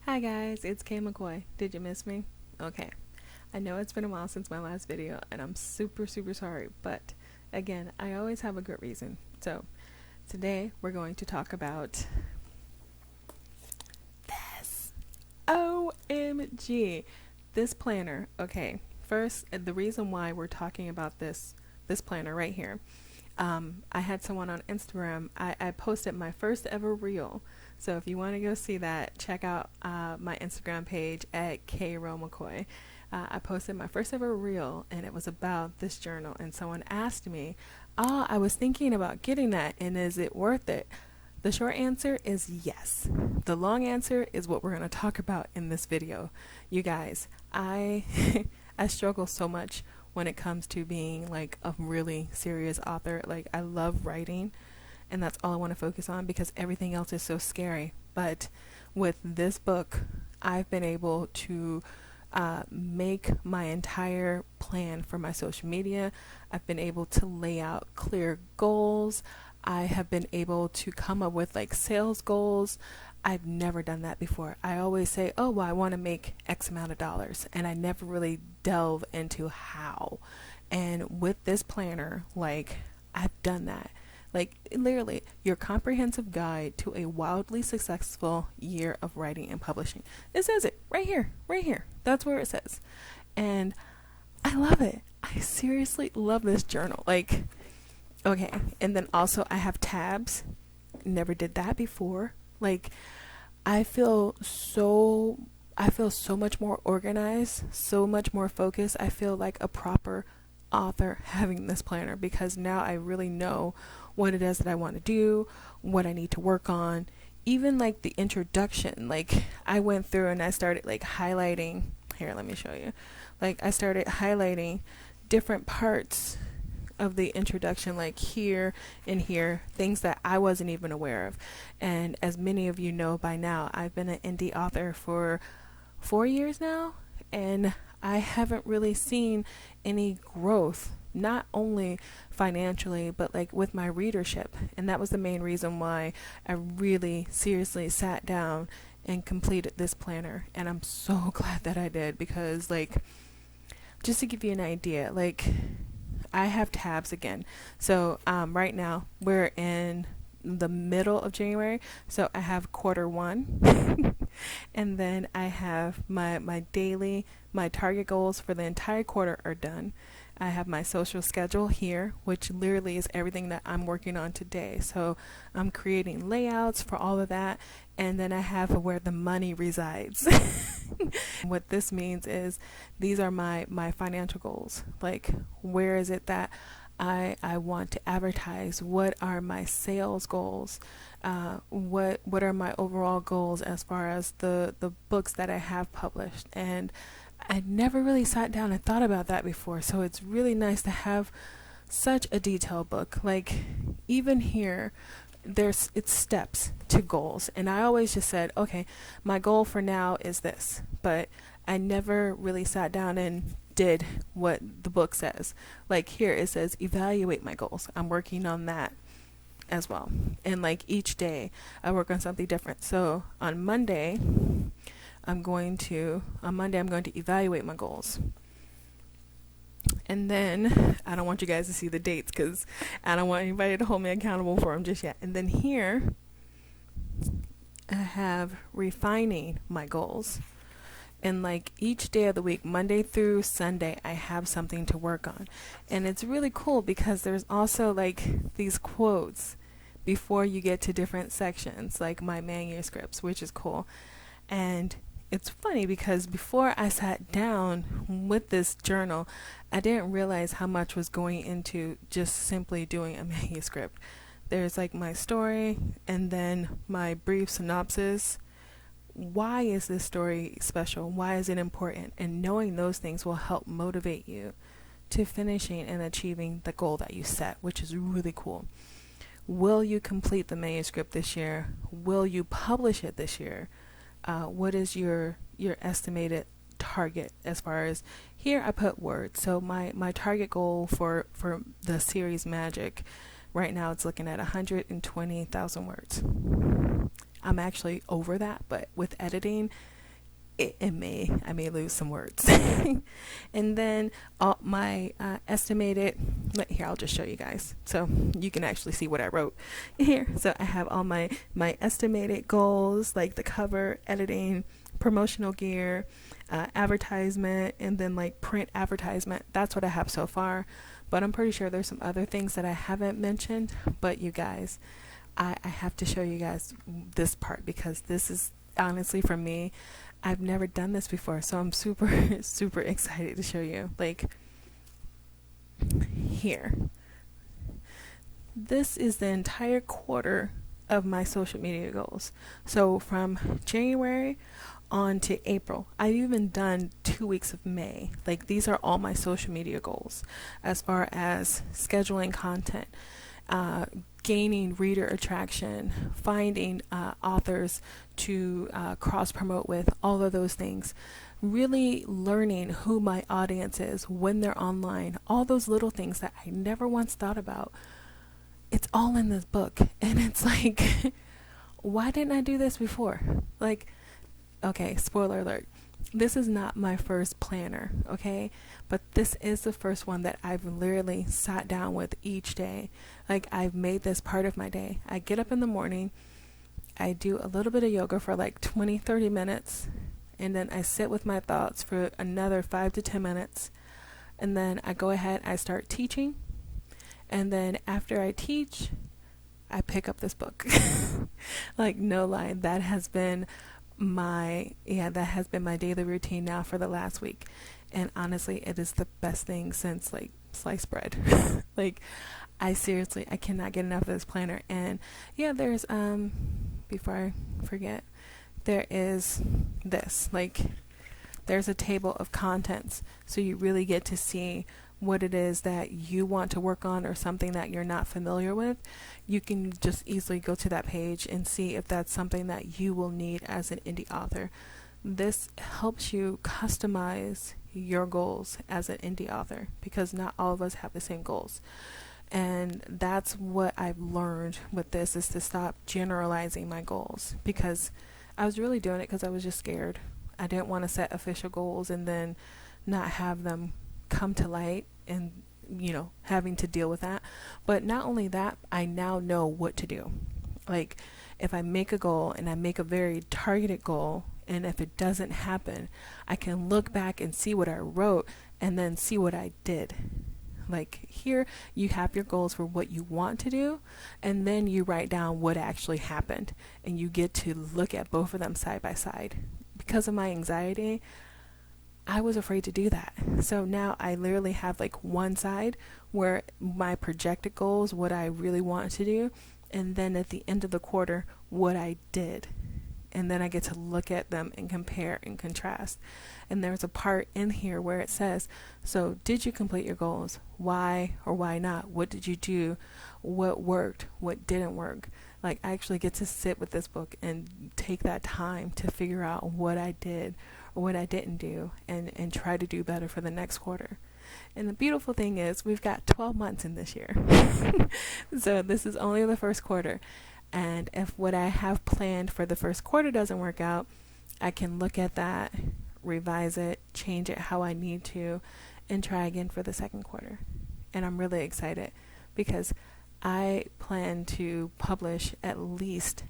Hi guys, it's Kay McCoy. Did you miss me? Okay. I know it's been a while since my last video and I'm super sorry, but again, I always have a good reason. So, today we're going to talk about this. OMG. This planner. Okay. First, the reason why we're talking about this planner right here. I had someone on Instagram. I posted my first ever reel. So if you want to go see that, check out my Instagram page at KRoMcCoy. I posted my first ever reel, and it was about this journal. And someone asked me, "Oh, I was thinking about getting that, and is it worth it?" The short answer is yes. The long answer is what we're going to talk about in this video. You guys, I I struggle so much when it comes to being like a really serious author. Like, I love writing and that's all I want to focus on because everything else is so scary. But with this book, I've been able to make my entire plan for my social media. I've been able to lay out clear goals. I have been able to come up with like sales goals. I've never done that before. I always say, oh, well, I want to make X amount of dollars, and I never really delve into how. And with this planner, like, I've done that. Like, literally, your comprehensive guide to a wildly successful year of writing and publishing. It says it right here, right here. That's where it says. And I love it. I seriously love this journal. Like, okay. And then also, I have tabs. Never did that before. Like, I feel so I feel so much more organized, so much more focused. I feel like a proper author having this planner because now I really know what it is that I want to do, what I need to work on. Even like the introduction, like I went through and I started like highlighting. Here, let me show you. Like, I started highlighting different parts of the introduction, like here and here, things that I wasn't even aware of. And as many of you know by now, I've been an indie author for 4 years now, and I haven't really seen any growth, not only financially, but like with my readership. And that was the main reason why I really seriously sat down and completed this planner. And I'm so glad that I did because, like, just to give you an idea, like, I have tabs again. So right now we're in the middle of January. So I have quarter one. And then I have my daily, my target goals for the entire quarter are done. I have my social schedule here, which literally is everything that I'm working on today. So I'm creating layouts for all of that. And then I have where the money resides. What this means is these are my financial goals. Like, where is it that I want to advertise? What are my sales goals? What are my overall goals as far as the books that I have published? And I never really sat down and thought about that before. So it's really nice to have such a detailed book. Like, even here, it's steps to goals, and I always just said, okay, my goal for now is this, but I never really sat down and did what the book says. Like, here it says evaluate my goals. I'm working on that as well, and like each day I work on something different. So on Monday I'm going to evaluate my goals. And then I don't want you guys to see the dates because I don't want anybody to hold me accountable for them just yet. And then here I have refining my goals. And like each day of the week, Monday through Sunday, I have something to work on. And it's really cool because there's also like these quotes before you get to different sections, like my manuscripts, which is cool. And it's funny because before I sat down with this journal, I didn't realize how much was going into just simply doing a manuscript. There's like my story and then my brief synopsis. Why is this story special? Why is it important? And knowing those things will help motivate you to finishing and achieving the goal that you set, which is really cool. Will you complete the manuscript this year? Will you publish it this year? What is your estimated target as far as, here I put words. So my target goal for the series Magic right now, it's looking at 120,000 words. I'm actually over that, but with editing, I may lose some words. And then all my estimated, here, I'll just show you guys so you can actually see what I wrote here. So I have all my estimated goals, like the cover, editing, promotional gear, advertisement, and then like print advertisement. That's what I have so far, but I'm pretty sure there's some other things that I haven't mentioned. But you guys, I have to show you guys this part, because this is honestly, for me, I've never done this before, so I'm super super excited to show you. Like, here, this is the entire quarter of my social media goals. So from January on to April, I've even done 2 weeks of May. Like, these are all my social media goals as far as scheduling content, gaining reader attraction, finding authors to cross promote with, all of those things. Really learning who my audience is when they're online, all those little things that I never once thought about. It's all in this book, and it's like, why didn't I do this before? Like, okay, spoiler alert. This is not my first planner, okay? But this is the first one that I've literally sat down with each day. Like, I've made this part of my day. I get up in the morning, I do a little bit of yoga for like 20-30 minutes, and then I sit with my thoughts for another 5 to 10 minutes. And then I go ahead, I start teaching. And then after I teach, I pick up this book. Like, no lie, that has been my daily routine now for the last week. And honestly, it is the best thing since like sliced bread. Like, I cannot get enough of this planner. And yeah, there's before I forget, there is this, like, there's a table of contents, so you really get to see what it is that you want to work on, or something that you're not familiar with. You can just easily go to that page and see if that's something that you will need as an indie author. This helps you customize your goals as an indie author, because not all of us have the same goals. And that's what I've learned with this, is to stop generalizing my goals, because I was really doing it because I was just scared. I didn't want to set official goals and then not have them come to light, and having to deal with that. But not only that, I now know what to do. Like, if I make a goal and I make a very targeted goal, and if it doesn't happen, I can look back and see what I wrote and then see what I did. Like, here you have your goals for what you want to do, and then you write down what actually happened, and you get to look at both of them side by side. Because of my anxiety, I was afraid to do that. So now I literally have like one side where my projected goals, what I really want to do, and then at the end of the quarter, what I did. And then I get to look at them and compare and contrast. And there's a part in here where it says, so did you complete your goals? Why or why not? What did you do? What worked? What didn't work? Like, I actually get to sit with this book and take that time to figure out what I did or what I didn't do, and try to do better for the next quarter. And the beautiful thing is, we've got 12 months in this year. So this is only the first quarter. And if what I have planned for the first quarter doesn't work out, I can look at that, revise it, change it how I need to, and try again for the second quarter. And I'm really excited, because I plan to publish at least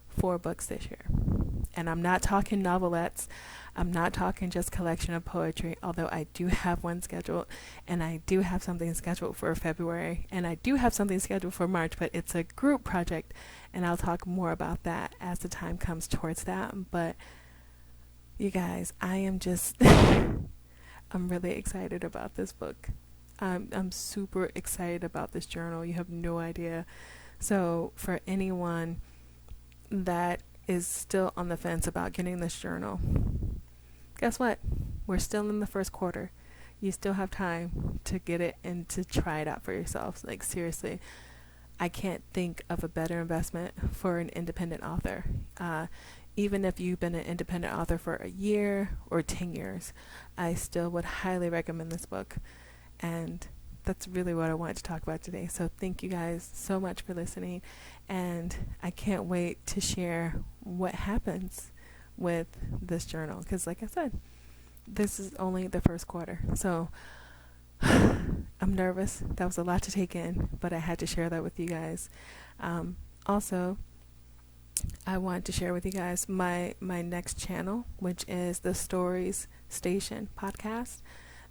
4 books this year. And I'm not talking novelettes. I'm not talking just collection of poetry, although I do have one scheduled, and I do have something scheduled for February, and I do have something scheduled for March, but it's a group project, and I'll talk more about that as the time comes towards that. But you guys, I am just I'm really excited about this book. I'm super excited about this journal. You have no idea. So for anyone that is still on the fence about getting this journal, guess what? We're still in the first quarter. You still have time to get it and to try it out for yourselves. Like, seriously, I can't think of a better investment for an independent author. Even if you've been an independent author for a year or 10 years, I still would highly recommend this book. And that's really what I wanted to talk about today. So thank you guys so much for listening, and I can't wait to share what happens with this journal, because like I said, this is only the first quarter. So I'm nervous. That was a lot to take in, but I had to share that with you guys. Also, I wanted to share with you guys my next channel, which is the Stories Station podcast.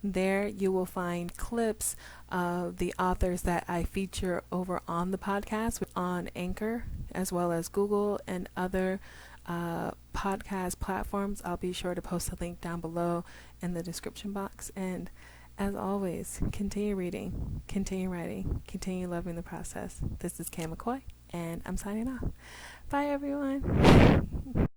There you will find clips of the authors that I feature over on the podcast on Anchor, as well as Google and other podcast platforms. I'll be sure to post a link down below in the description box. And as always, continue reading, continue writing, continue loving the process. This is Kay McCoy, and I'm signing off. Bye, everyone.